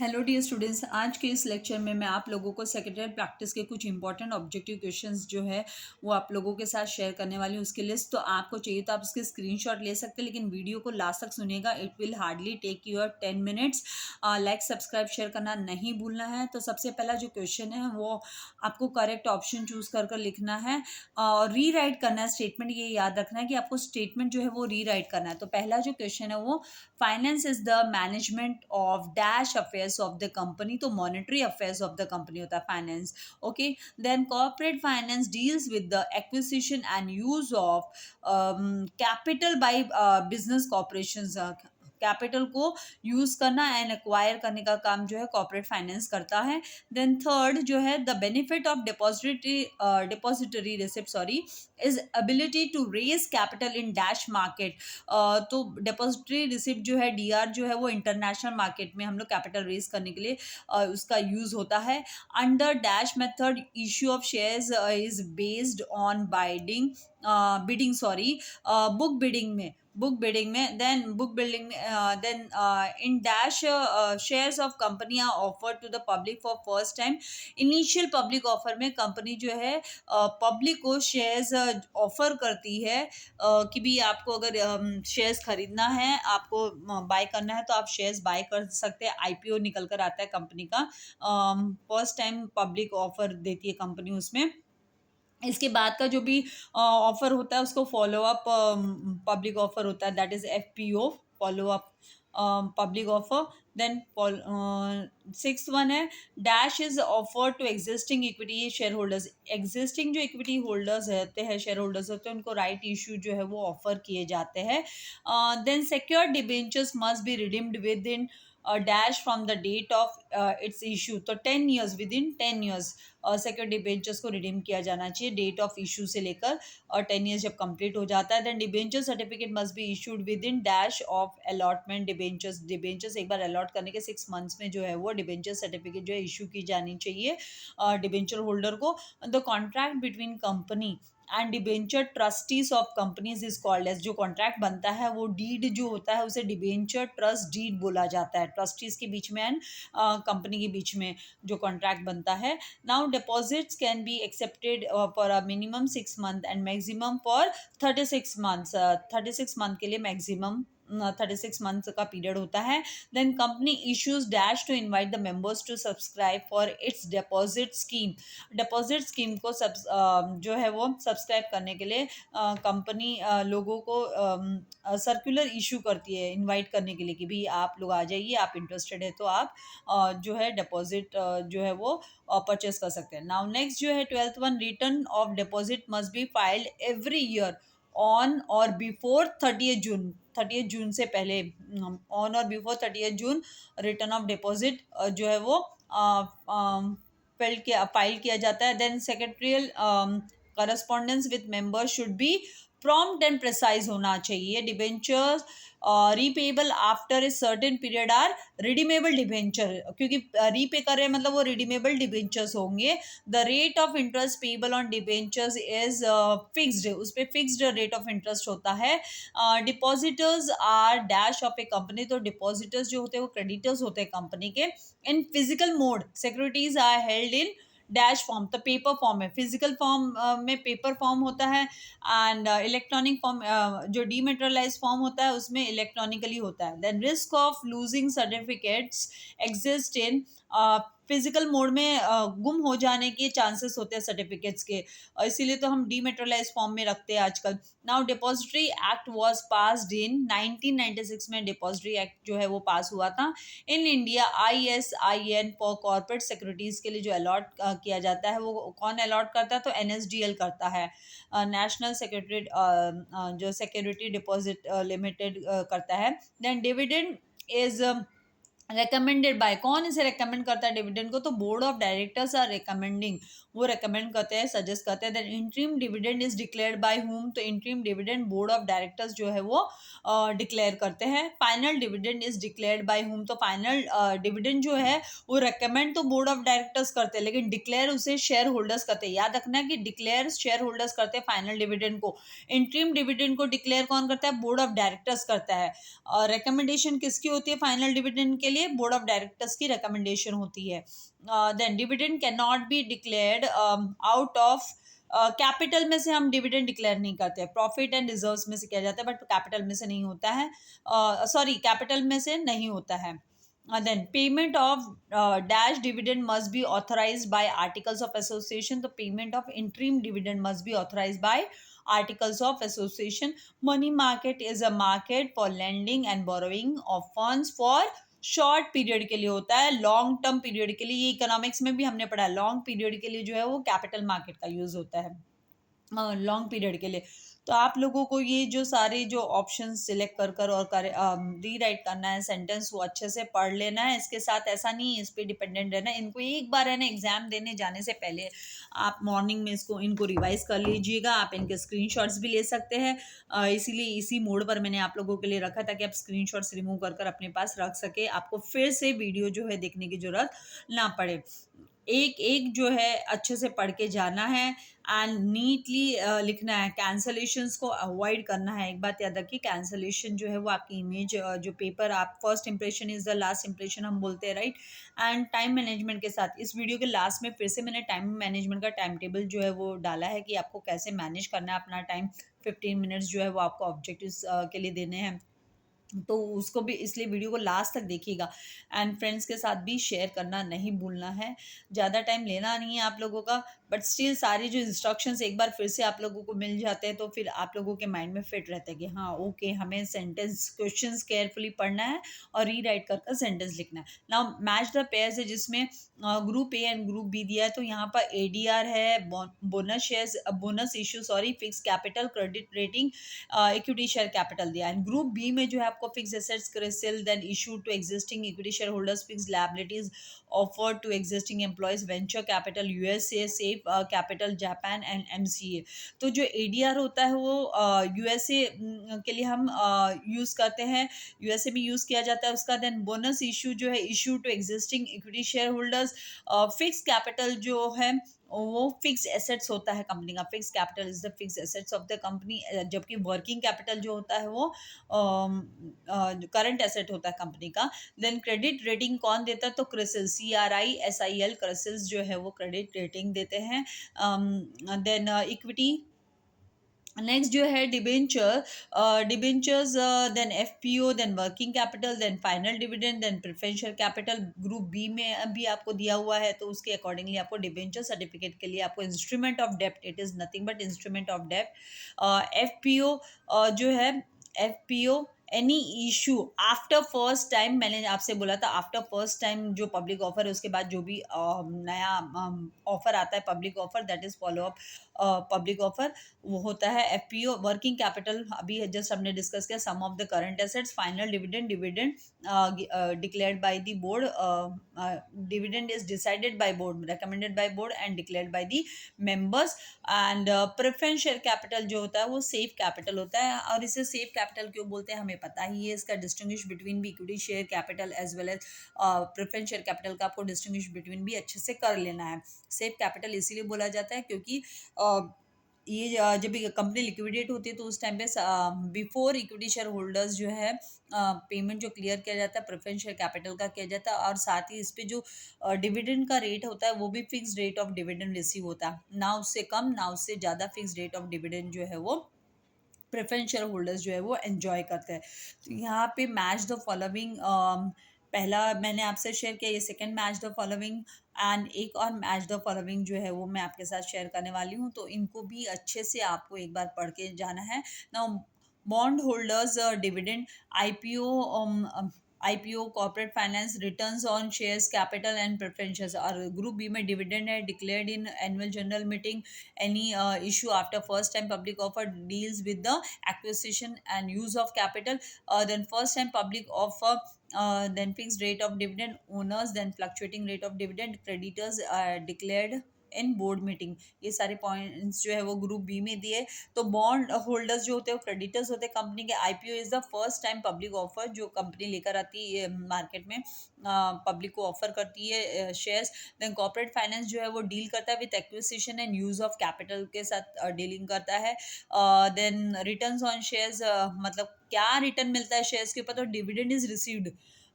Hello dear students, आज के इस लेक्चर में मैं आप लोगों को सेक्रेटरियल प्रैक्टिस के कुछ इंपॉर्टेंट ऑब्जेक्टिव क्वेश्चंस जो है वो आप लोगों के साथ शेयर करने वाली हूँ। उसकी लिस्ट तो आपको चाहिए तो आप उसके स्क्रीनशॉट ले सकते हैं, लेकिन वीडियो को लास्ट तक सुनिएगा। It will hardly take your 10 minutes. Like subscribe share करना नहीं भूलना है। तो सबसे पहला जो क्वेश्चन है वो आपको करेक्ट ऑप्शन चूज कर लिखना है और री राइट करना है स्टेटमेंट। ये याद रखना है कि आपको स्टेटमेंट जो है वो री राइट करना है। तो पहला जो क्वेश्चन है वो finance is the management of dash affairs of the company. तो monetary affairs of the company होता है finance. Okay, then corporate finance deals with the acquisition and use of capital by business corporations. Capital को use करना and acquire करने का काम जो है कॉर्पोरेट फाइनेंस करता है। देन थर्ड जो है the benefit of depository receipt is ability to raise capital in dash market. तो डिपॉजिटरी रिसिप्ट जो है डीआर जो है वो इंटरनेशनल मार्केट में हम लोग कैपिटल रेज करने के लिए उसका यूज होता है। Under dash method issue of shares is based on bidding book bidding में देन बुक बिल्डिंग में then in dash shares of company are offer to the public for first time. Initial public offer में company जो है public को shares offer करती है कि भी आपको अगर शेयर्स खरीदना है, आपको बाय करना है तो आप शेयर्स बाय कर सकते हैं। आईपीओ निकल कर आता है कंपनी का, फर्स्ट टाइम पब्लिक ऑफर देती है कंपनी उसमें। इसके बाद का जो भी ऑफर होता है उसको फॉलो अप पब्लिक ऑफर होता है, that is FPO, follow up public offer. Then six one है dash is offer to existing equity share holders. Existing जो इक्विटी होल्डर्स रहते हैं, शेयर होल्डर्स होते हैं, उनको राइट इशू जो है वो ऑफर किए जाते हैं। Then secured debentures must be redeemed with in dash from the date of its issue. तो 10 years, with in 10 years secured debentures को रिडीम किया जाना चाहिए डेट ऑफ इशू से लेकर, और 10 years जब कंप्लीट हो जाता है। Then debenture certificate must be issued with in dash of allotment. Debentures एक बार अलॉट करने के 6 months में जो है वो डिबेंचर सर्टिफिकेट जो है इशू की जानी चाहिए डिबेंचर होल्डर को। The contract between company and debenture trustees of companies is called as. जो कॉन्ट्रैक्ट बनता है वो डीड जो होता है उसे डिबेंचर ट्रस्ट डीड बोला जाता है। ट्रस्टीज के बीच में एंड कंपनी के बीच में जो कॉन्ट्रैक्ट बनता है। Now deposits can be accepted for a minimum 6 month and maximum for 36 months। 36 month के लिए मैक्सिमम 36 months का पीरियड होता है। Then company issues dash to invite the members to subscribe for its deposit scheme. Deposit scheme को जो है वो subscribe करने के लिए कंपनी लोगों को सर्कुलर इशू करती है इनवाइट करने के लिए कि भी आप लोग आ जाइए, आप इंटरेस्टेड है तो आप जो है डिपॉजिट जो है वो परचेस कर सकते हैं। नाउ नेक्स्ट जो है 12th one, return of deposit must be filed every year on or before 30th June. 30th जून से पहले, on or before 30th June return of deposit जो है वो फाइल किया जाता है। Then secretarial correspondence with members should be prompt and precise होना चाहिए। Debentures repayable after a certain period are redeemable debenture, क्योंकि रीपे कर रहे हैं मतलब वो रिडीमेबल डिबेंचर्स होंगे। The rate of interest payable on debentures is fixed, उस पर फिक्स्ड रेट ऑफ इंटरेस्ट होता है। Depositors are dash of a company. तो डिपॉजिटर्स जो होते हैं वो क्रेडिटर्स होते हैं कंपनी के। In physical mode securities are held in dash form. तो पेपर फॉर्म है, फिजिकल फॉर्म में पेपर फॉर्म होता है एंड इलेक्ट्रॉनिक फॉर्म जो डीमेटेरियलाइज फॉर्म होता है उसमें इलेक्ट्रॉनिकली होता है। Then risk of losing certificates exist in physical mode में गुम हो जाने के चांसेस होते हैं सर्टिफिकेट्स के, और इसीलिए तो हम डीमेटेरियलाइज फॉर्म में रखते हैं आजकल। Now depository act was passed in 1996 में डिपॉजिटरी एक्ट जो है वो पास हुआ था। In India ISIN for corporate securities के लिए जो अलॉट किया जाता है वो कौन अलॉट करता है, तो NSDL करता है, नेशनल सिक्योरिटी जो सिक्योरिटी डिपॉजिट लिमिटेड करता है। Then dividend is recommended by, कौन इसे रिकमेंड करता है डिविडेंड को, तो board of directors are recommending, वो रिकमेंड करते हैं, सजेस्ट करते हैं। Then interim dividend is declared by whom, तो interim dividend board of directors जो है वो डिक्लेयर करते हैं। Final dividend is declared by whom, तो फाइनल डिविडेंड जो है वो रिकमेंड तो बोर्ड ऑफ डायरेक्टर्स करते हैं लेकिन डिक्लेयर उसे शेयर होल्डर्स करते हैं। याद रखना है कि डिक्लेयर शेयर होल्डर्स करते हैं फाइनल डिविडेंड को। इंटरिम डिविडेंड को डिक्लेयर कौन करता है, बोर्ड ऑफ डायरेक्टर्स करता है। और रिकमेंडेशन किसकी होती है फाइनल डिविडेंड के लिए, लिए बोर्ड ऑफ डायरेक्टर्स की रिकमेंडेशन होती है. Then dividend can not be declared out of capital में से हम डिविडेंड डिक्लेयर नहीं करते. प्रॉफिट एंड रिजर्व्स में से किया जाता है, बट कैपिटल में से नहीं होता है. सॉरी, कैपिटल में से नहीं होता है. Then payment of dash dividend must be authorized by articles of association. The payment of interim dividend must be authorized by articles of association. Money market is a market for lending and borrowing of funds for short period के लिए होता है. Long term period के लिए, ये economics में भी हमने पढ़ा है, लॉन्ग पीरियड के लिए जो है वो कैपिटल मार्केट का यूज होता है लॉन्ग पीरियड के लिए. तो आप लोगों को ये जो सारे जो ऑप्शन सिलेक्ट कर कर और रीराइट करना है सेंटेंस, वो अच्छे से पढ़ लेना है. इसके साथ ऐसा नहीं है इस पे डिपेंडेंट रहना. इनको एक बार है ना एग्जाम देने जाने से पहले आप मॉर्निंग में इनको रिवाइज कर लीजिएगा. आप इनके स्क्रीनशॉट्स भी ले सकते हैं. इसीलिए इसी मोड पर मैंने आप लोगों के लिए रखा था कि आप स्क्रीनशॉट्स रिमूव कर कर अपने पास रख सके, आपको फिर से वीडियो जो है देखने की जरूरत ना पड़े. एक एक जो है अच्छे से पढ़ के जाना है एंड नीटली लिखना है. कैंसलेशंस को अवॉइड करना है. एक बात याद रखिए, कैंसलेशन जो है वो आपकी इमेज जो पेपर, आप first impression is the last impression हम बोलते हैं, राइट. एंड टाइम मैनेजमेंट के साथ इस वीडियो के लास्ट में फिर से मैंने टाइम मैनेजमेंट का टाइम टेबल जो है वो डाला है कि आपको कैसे मैनेज करना है अपना टाइम. 15 मिनट्स जो है वो आपको ऑब्जेक्टिव्स के लिए देने हैं, तो उसको भी इसलिए वीडियो को लास्ट तक देखिएगा. एंड फ्रेंड्स के साथ भी शेयर करना नहीं भूलना है. ज़्यादा टाइम लेना नहीं है आप लोगों का, बट स्टिल सारी जो इंस्ट्रक्शंस एक बार फिर से आप लोगों को मिल जाते हैं तो फिर आप लोगों के माइंड में फिट रहता है कि हाँ ओके, हमें सेंटेंस क्वेश्चंस केयरफुली पढ़ना है और रीराइट कर कर सेंटेंस लिखना है. नाउ मैच द पेयर्स है जिसमें group A and group B दिया है. तो यहाँ पर एडीआर है, bonus shares, bonus issue, sorry, fix capital, credit rating, equity share capital दिया है. ग्रुप बी में जो है आपको fix assets, CRISIL, then issue to existing equity share holders, fix liabilities offer to existing employees, venture capital USA, safe capital Japan and MCA. तो जो ADR होता है वो यूएसए के लिए हम यूज़ करते हैं, यूएसए में यूज़ किया जाता है उसका. देन बोनस इशू जो है issue to existing equity share holders. Fix capital जो है वो फिक्स एसेट्स होता है कंपनी का. Fix capital is the fix assets of the company, जबकि वर्किंग कैपिटल जो होता है वो करंट एसेट होता है कंपनी का. देन क्रेडिट रेटिंग कौन देता है? तो क्रिसिल, CRISIL, क्रिसिल्स जो है वो क्रेडिट रेटिंग देते हैं. देन इक्विटी, नेक्स्ट जो है debenture, debentures, then FPO, then working capital, then final dividend, then preferential capital. Group B में भी आपको दिया हुआ है तो उसके अकॉर्डिंगली आपको डिबेंचर सर्टिफिकेट के लिए आपको instrument of dept, it is nothing but instrument of dept. FPO जो है, FPO any issue after first time, मैंने आपसे बोला था आफ्टर फर्स्ट टाइम जो पब्लिक ऑफर है उसके बाद जो भी नया ऑफर आता है public offer, that is follow up public offer, वो होता है एफपीओ. वर्किंग कैपिटल अभी जस्ट हमने डिस्कस किया. सम of the current assets, final dividend, dividend declared by the board, dividend is decided by board, recommended by board and declared by the members. And preference share capital जो होता है वो safe capital होता है. और इसे safe capital क्यों बोलते हैं हमें पता ही है. इसका डिस्टिंग्विश बिटवीन भी equity share capital as well as preference share capital का आपको डिस्टिंग्विश बिटवीन भी अच्छे से कर लेना है. सेफ कैपिटल इसीलिए बोला जाता है क्योंकि ये जब कंपनी लिक्विडेट होती है तो उस टाइम पे बिफोर इक्विटी शेयर होल्डर्स जो है पेमेंट जो क्लियर किया जाता है प्रेफरेंस शेयर कैपिटल का किया जाता है. और साथ ही इस पे जो डिविडेंड का रेट होता है वो भी fix rate of dividend receive होता है, ना उससे कम ना उससे ज़्यादा. फिक्स रेट ऑफ डिविडेंड जो है वो प्रेफरेंस शेयर होल्डर्स जो है वो एंजॉय करते हैं. तो यहाँ पे मैच द फॉलोइंग, पहला मैंने आपसे शेयर किया, ये second match the following, and एक और मैच द फॉलोइंग जो है वो मैं आपके साथ शेयर करने वाली हूँ. तो इनको भी अच्छे से आपको एक बार पढ़ के जाना है. Now bond holders dividend, IPO corporate finance, returns on shares capital and preferences. और ग्रुप बी में डिविडेंड है declared in annual general meeting. Any issue after first time public offer deals with the acquisition and use of capital. Then first time public offer, then fixed rate of dividend owners, then fluctuating rate of dividend creditors declared in board meeting. ये सारे points जो है वो group B में दिए. तो bond holders जो होते हैं वो क्रेडिटर्स होते हैं कंपनी के. IPO is the first time public offer जो कंपनी लेकर आती है मार्केट में, पब्लिक को ऑफर करती है शेयर्स. देन कॉर्पोरेट फाइनेंस जो है वो डील करता है with acquisition and use of capital के साथ डीलिंग करता है. देन रिटर्न्स ऑन शेयर्स, मतलब क्या रिटर्न मिलता है शेयर्स के ऊपर, तो डिविडेंड इज रिसीव्ड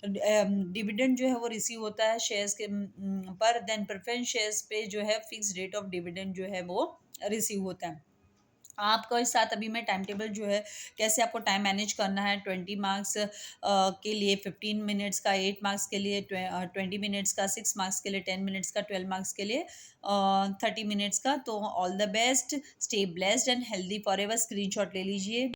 डिविडेंड जो है वो रिसीव होता है शेयर्स के पर। देन प्रेफरेंस शेयर्स पे जो है फिक्स रेट ऑफ डिविडेंड जो है वो रिसीव होता है। आपका इस साथ अभी मैं टाइम टेबल जो है कैसे आपको टाइम मैनेज करना है, 20 मार्क्स के लिए 15 मिनट्स का, 8 मार्क्स के लिए 20 मिनट्स का, 6 मार्क्स के लिए 10 मिनट्स का, 12 मार्क्स के लिए 30 मिनट्स का। तो all the best, stay blessed and healthy for ever. Screenshot ले लीजिए।